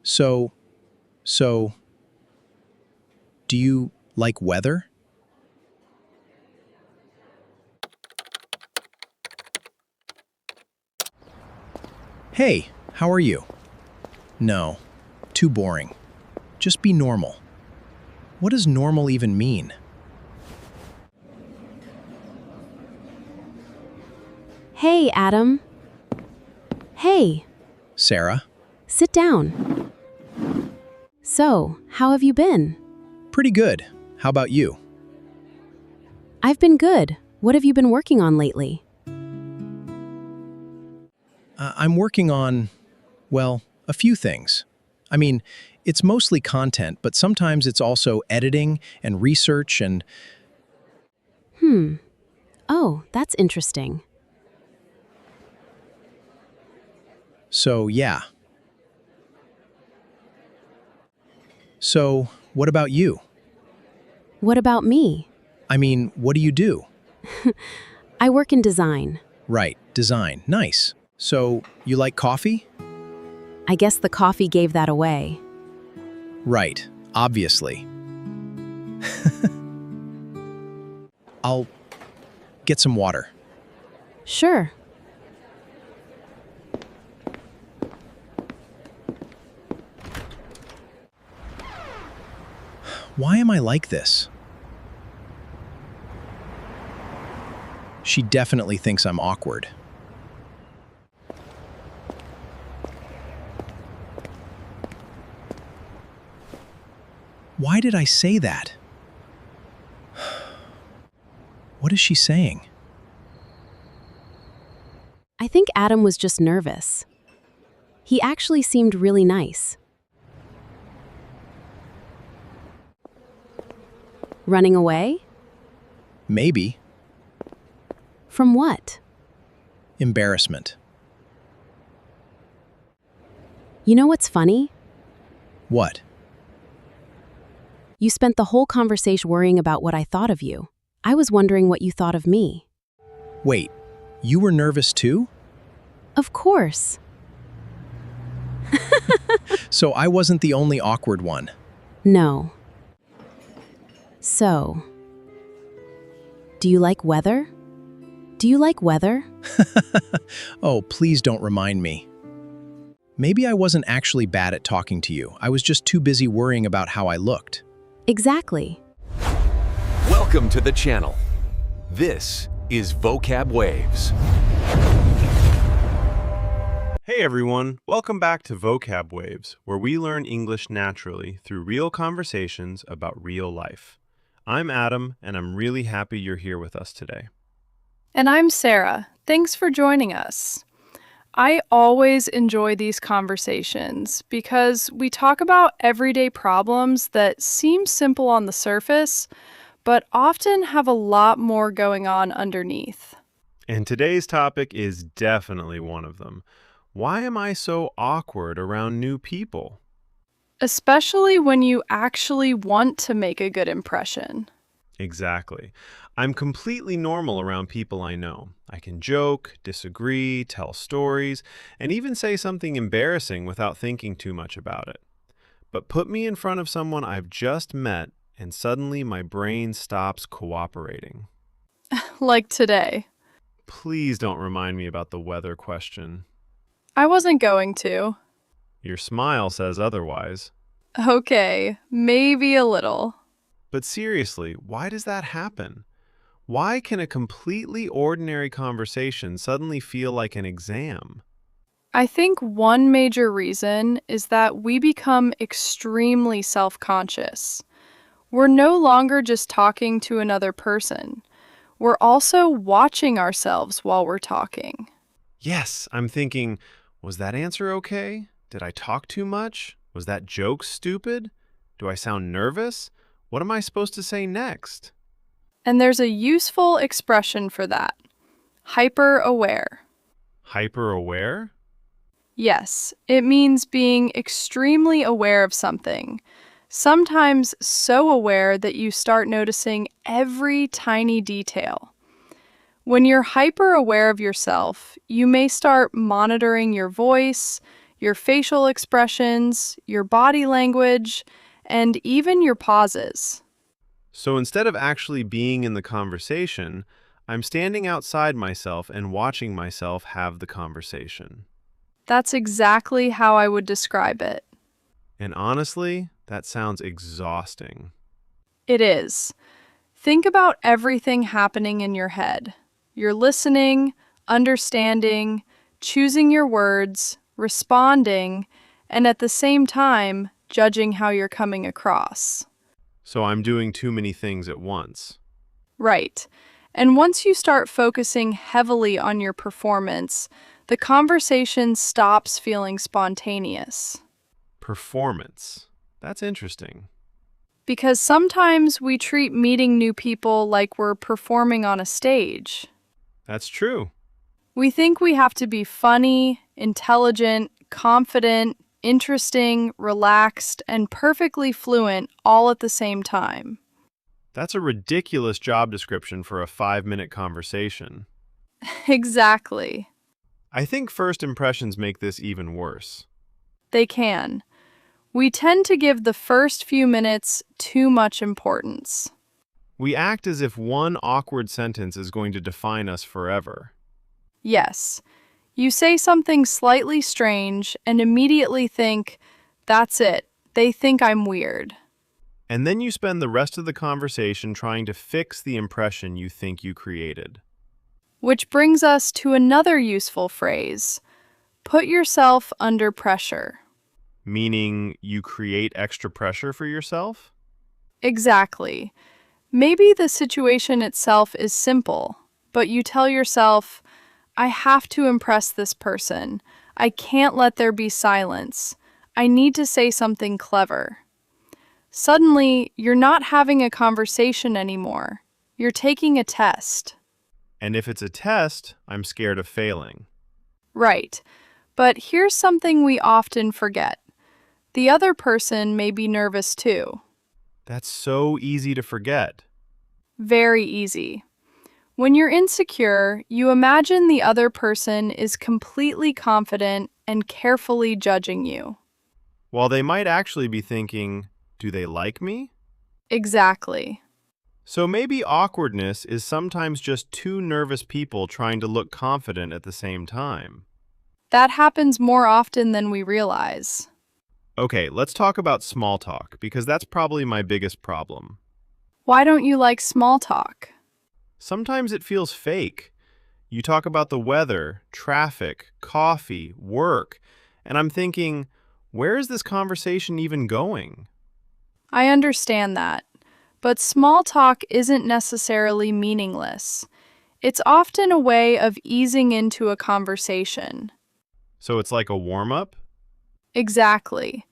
So, so, do you like weather? Hey, how are you? No, too boring. Just be normal. What does normal even mean? Hey, Adam. Hey, Sarah? sit down. So, how have you been? Pretty good. How about you? I've been good. What have you been working on lately? I'm working on, well, a few things. I mean, it's mostly content, but sometimes it's also editing and research and Oh, that's interesting. so, yeah. So, what about you? What about me? I mean, what do you do? I work in design. Right, design. Nice. So, you like coffee? I guess the coffee gave that away. Right, obviously. I'll get some water. Sure. Why am I like this? She definitely thinks I'm awkward. Why did I say that? What is she saying? I think Adam was just nervous. He actually seemed really nice. Running away? Maybe. From what? Embarrassment. You know what's funny? What? You spent the whole conversation worrying about what I thought of you. I was wondering what you thought of me. Wait, you were nervous too? Of course. So I wasn't the only awkward one. No. So, do you like weather? Do you like weather? Oh, please don't remind me. Maybe I wasn't actually bad at talking to you. I was just too busy worrying about how I looked. Exactly. Welcome to the channel. This is Vocab Waves. Hey everyone, welcome back to Vocab Waves, where we learn English naturally through real conversations about real life. I'm Adam, and I'm really happy you're here with us today. And I'm Sara. Thanks for joining us. I always enjoy these conversations because we talk about everyday problems that seem simple on the surface, but often have a lot more going on underneath. And today's topic is definitely one of them. Why am I so awkward around new people? Especially when you actually want to make a good impression. Exactly. I'm completely normal around people I know. I can joke, disagree, tell stories, and even say something embarrassing without thinking too much about it. But put me in front of someone I've just met, and suddenly my brain stops cooperating. Like today. Please don't remind me about the weather question. I wasn't going to. Your smile says otherwise. Okay, maybe a little. But seriously, why does that happen? Why can a completely ordinary conversation suddenly feel like an exam? I think one major reason is that we become extremely self-conscious. We're no longer just talking to another person. We're also watching ourselves while we're talking. Yes, I'm thinking, was that answer okay? Did I talk too much? Was that joke stupid? Do I sound nervous? What am I supposed to say next? And there's a useful expression for that. Hyper-aware. Hyper-aware? Yes, it means being extremely aware of something. Sometimes so aware that you start noticing every tiny detail. When you're hyper-aware of yourself, you may start monitoring your voice, your facial expressions, your body language, and even your pauses. So instead of actually being in the conversation, I'm standing outside myself and watching myself have the conversation. That's exactly how I would describe it. And honestly, that sounds exhausting. It is. Think about everything happening in your head. You're listening, understanding, choosing your words, responding, and at the same time, judging how you're coming across. So I'm doing too many things at once. Right. And once you start focusing heavily on your performance, the conversation stops feeling spontaneous. Performance. That's interesting. Because sometimes we treat meeting new people like we're performing on a stage. That's true. We think we have to be funny, intelligent, confident, interesting, relaxed, and perfectly fluent all at the same time. That's a ridiculous job description for a 5-minute conversation. Exactly. I think first impressions make this even worse. They can. We tend to give the first few minutes too much importance. We act as if one awkward sentence is going to define us forever. Yes, you say something slightly strange and immediately think, that's it, they think I'm weird. And then you spend the rest of the conversation trying to fix the impression you think you created. Which brings us to another useful phrase, put yourself under pressure. Meaning you create extra pressure for yourself? Exactly. Maybe the situation itself is simple, but you tell yourself, I have to impress this person. I can't let there be silence. I need to say something clever. Suddenly, you're not having a conversation anymore. You're taking a test. And if it's a test, I'm scared of failing. Right. But here's something we often forget. The other person may be nervous too. That's so easy to forget. Very easy. When you're insecure, you imagine the other person is completely confident and carefully judging you. While they might actually be thinking, do they like me? Exactly. So maybe awkwardness is sometimes just two nervous people trying to look confident at the same time. That happens more often than we realize. Okay, let's talk about small talk, because that's probably my biggest problem. Why don't you like small talk? Sometimes it feels fake. You talk about the weather, traffic, coffee, work, and I'm thinking, where is this conversation even going? I understand that. But small talk isn't necessarily meaningless. It's often a way of easing into a conversation. So it's like a warm-up? Exactly.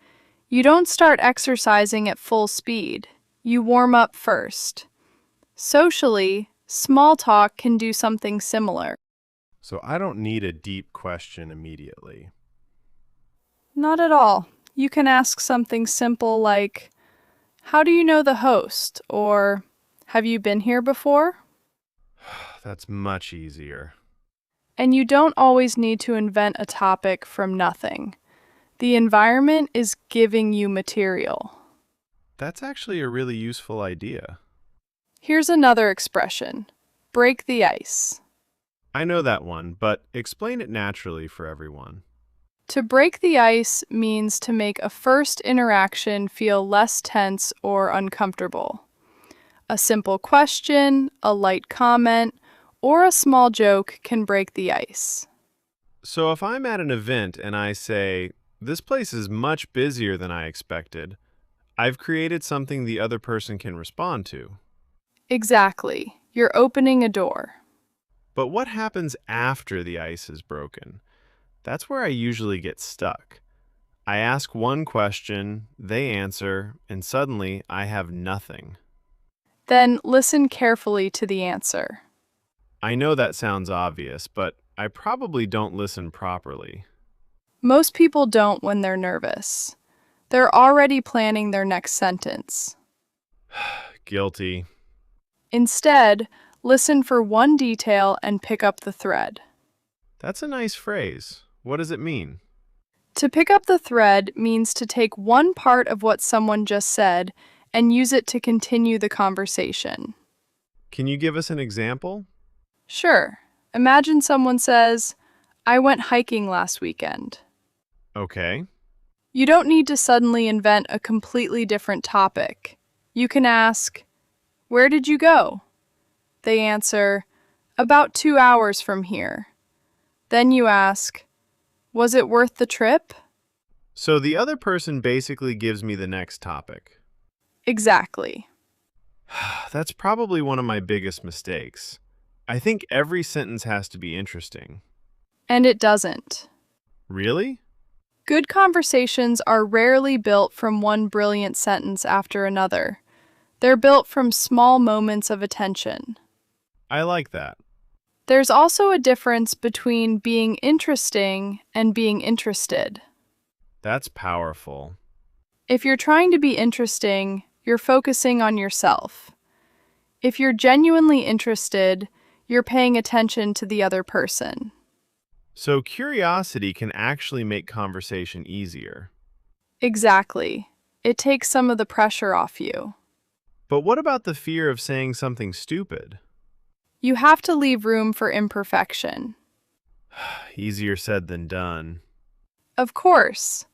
You don't start exercising at full speed. You warm up first. Socially, small talk can do something similar. So I don't need a deep question immediately. Not at all. You can ask something simple like, how do you know the host? Or, have you been here before? That's much easier. And you don't always need to invent a topic from nothing. The environment is giving you material. That's actually a really useful idea. Here's another expression, break the ice. I know that one, but explain it naturally for everyone. To break the ice means to make a first interaction feel less tense or uncomfortable. A simple question, a light comment, or a small joke can break the ice. So if I'm at an event and I say, this place is much busier than I expected, I've created something the other person can respond to. Exactly. You're opening a door. But what happens after the ice is broken? That's where I usually get stuck. I ask one question, they answer, and suddenly I have nothing. Then listen carefully to the answer. I know that sounds obvious, but I probably don't listen properly. Most people don't when they're nervous. They're already planning their next sentence. Guilty. Instead, listen for one detail and pick up the thread. That's a nice phrase. What does it mean? To pick up the thread means to take one part of what someone just said and use it to continue the conversation. Can you give us an example? Sure. Imagine someone says, I went hiking last weekend. Okay. You don't need to suddenly invent a completely different topic. You can ask, where did you go? They answer, about 2 hours from here. Then you ask, was it worth the trip? So the other person basically gives me the next topic. Exactly. That's probably one of my biggest mistakes. I think every sentence has to be interesting. And it doesn't. Really? Good conversations are rarely built from one brilliant sentence after another. They're built from small moments of attention. I like that. There's also a difference between being interesting and being interested. That's powerful. If you're trying to be interesting, you're focusing on yourself. If you're genuinely interested, you're paying attention to the other person. So curiosity can actually make conversation easier. Exactly. It takes some of the pressure off you. But what about the fear of saying something stupid? You have to leave room for imperfection. Easier said than done. Of course.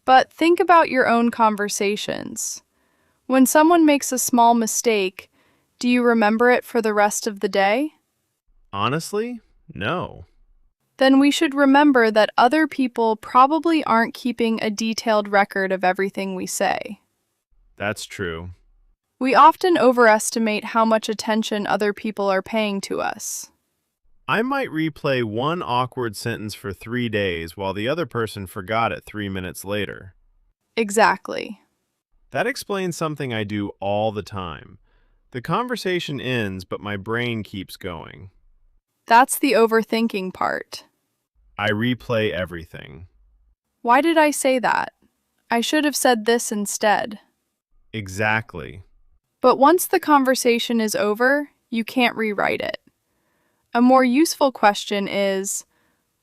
But think about your own conversations. When someone makes a small mistake, do you remember it for the rest of the day? Honestly, no. Then we should remember that other people probably aren't keeping a detailed record of everything we say. That's true. We often overestimate how much attention other people are paying to us. I might replay one awkward sentence for 3 days while the other person forgot it 3 minutes later. Exactly. That explains something I do all the time. The conversation ends, but my brain keeps going. That's the overthinking part. I replay everything. Why did I say that? I should have said this instead. Exactly. But once the conversation is over, you can't rewrite it. A more useful question is,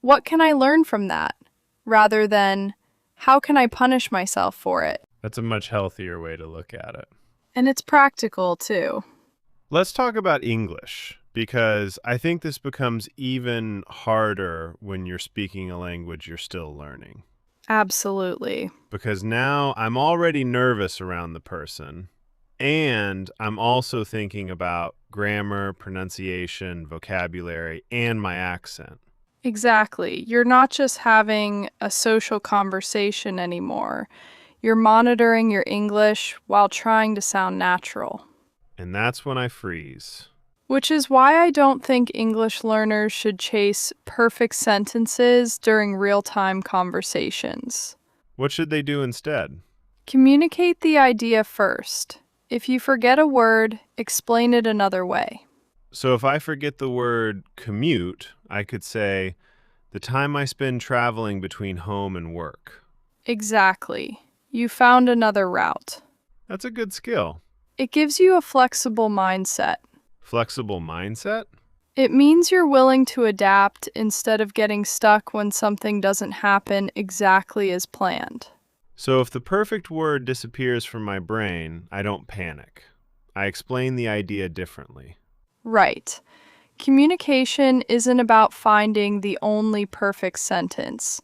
what can I learn from that? Rather than, how can I punish myself for it? That's a much healthier way to look at it. And it's practical, too. Let's talk about English, because I think this becomes even harder when you're speaking a language you're still learning. Absolutely. Because now I'm already nervous around the person, and I'm also thinking about grammar, pronunciation, vocabulary, and my accent. Exactly. You're not just having a social conversation anymore. You're monitoring your English while trying to sound natural. And that's when I freeze. Which is why I don't think English learners should chase perfect sentences during real-time conversations. What should they do instead? Communicate the idea first. If you forget a word, explain it another way. So if I forget the word commute, I could say, the time I spend traveling between home and work. Exactly. You found another route. That's a good skill. It gives you a flexible mindset. Flexible mindset? It means you're willing to adapt instead of getting stuck when something doesn't happen exactly as planned. So if the perfect word disappears from my brain, I don't panic. I explain the idea differently. Right. Communication isn't about finding the only perfect sentence.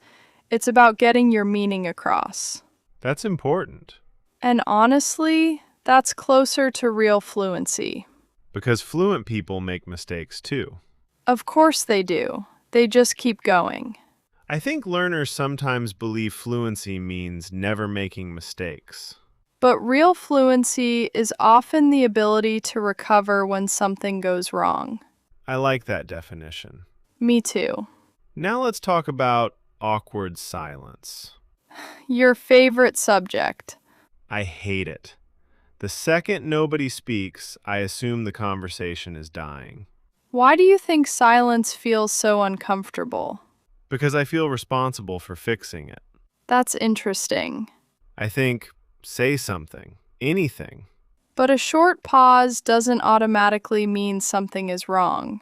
It's about getting your meaning across. That's important. And honestly, that's closer to real fluency. Because fluent people make mistakes too. Of course they do. They just keep going. I think learners sometimes believe fluency means never making mistakes. But real fluency is often the ability to recover when something goes wrong. I like that definition. Me too. Now let's talk about awkward silence. Your favorite subject. I hate it. The second nobody speaks, I assume the conversation is dying. Why do you think silence feels so uncomfortable? Because I feel responsible for fixing it. That's interesting. I think, say something, anything. But a short pause doesn't automatically mean something is wrong.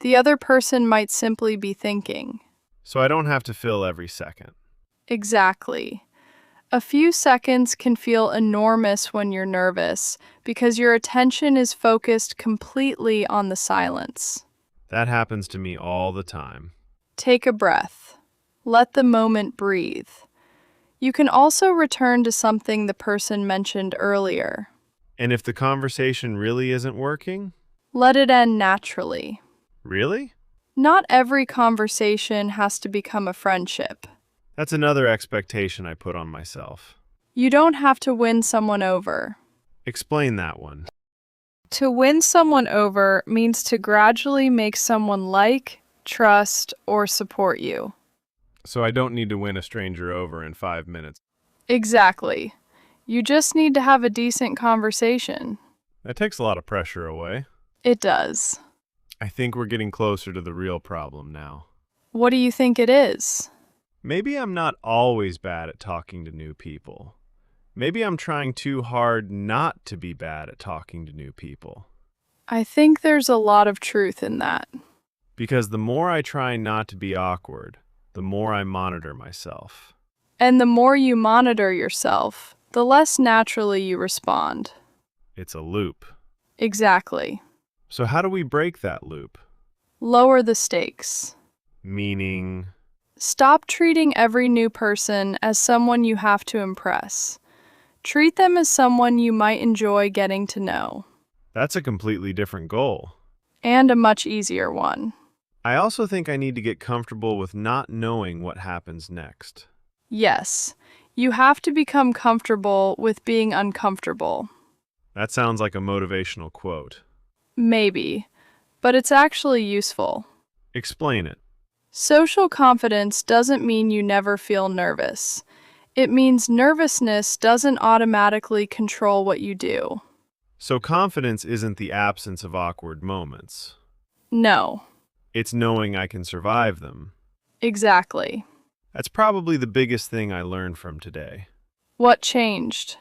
The other person might simply be thinking. So I don't have to fill every second. Exactly. A few seconds can feel enormous when you're nervous because your attention is focused completely on the silence. That happens to me all the time. Take a breath. Let the moment breathe. You can also return to something the person mentioned earlier. And if the conversation really isn't working? Let it end naturally. Really? Not every conversation has to become a friendship. That's another expectation I put on myself. You don't have to win someone over. Explain that one. To win someone over means to gradually make someone like, trust, or support you. So I don't need to win a stranger over in 5 minutes. Exactly. You just need to have a decent conversation. That takes a lot of pressure away. It does. I think we're getting closer to the real problem now. What do you think it is? Maybe I'm not always bad at talking to new people. Maybe I'm trying too hard not to be bad at talking to new people. I think there's a lot of truth in that. Because the more I try not to be awkward, the more I monitor myself. And the more you monitor yourself, the less naturally you respond. It's a loop. Exactly. So how do we break that loop? Lower the stakes. Meaning, Stop treating every new person as someone you have to impress. Treat them as someone you might enjoy getting to know. that's a completely different goal. And a much easier one. I also think I need to get comfortable with not knowing what happens next. Yes, you have to become comfortable with being uncomfortable. That sounds like a motivational quote. Maybe, but it's actually useful. Explain it. Social confidence doesn't mean you never feel nervous. It means nervousness doesn't automatically control what you do. So confidence isn't the absence of awkward moments. No, It's knowing I can survive them. exactly. That's probably the biggest thing I learned from today. What changed?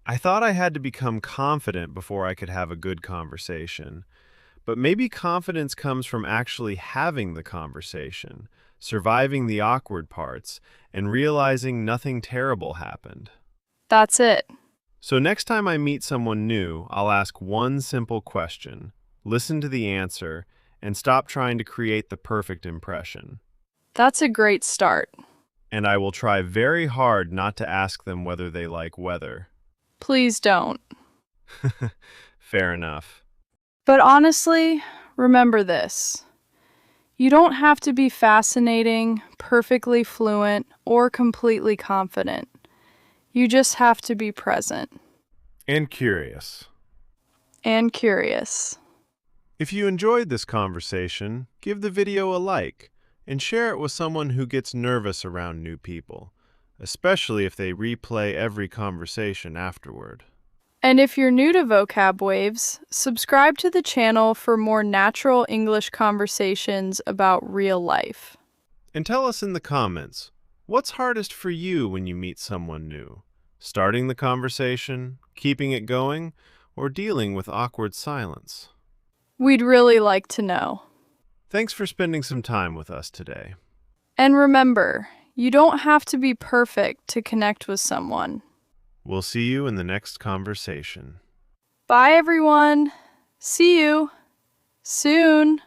I thought I had to become confident before I could have a good conversation. But maybe confidence comes from actually having the conversation, surviving the awkward parts, and realizing nothing terrible happened. That's it. So next time I meet someone new, I'll ask one simple question, listen to the answer, and stop trying to create the perfect impression. That's a great start. And I will try very hard not to ask them whether they like weather. Please don't. Fair enough. But honestly, remember this. You don't have to be fascinating, perfectly fluent, or completely confident. You just have to be present And curious. and curious. If you enjoyed this conversation, give the video a like and share it with someone who gets nervous around new people, especially if they replay every conversation afterward. And if you're new to Vocab Waves, subscribe to the channel for more natural English conversations about real life. And tell us in the comments, what's hardest for you when you meet someone new? Starting the conversation, keeping it going, or dealing with awkward silence? We'd really like to know. Thanks for spending some time with us today. And remember, you don't have to be perfect to connect with someone. We'll see you in the next conversation. Bye, everyone. See you soon.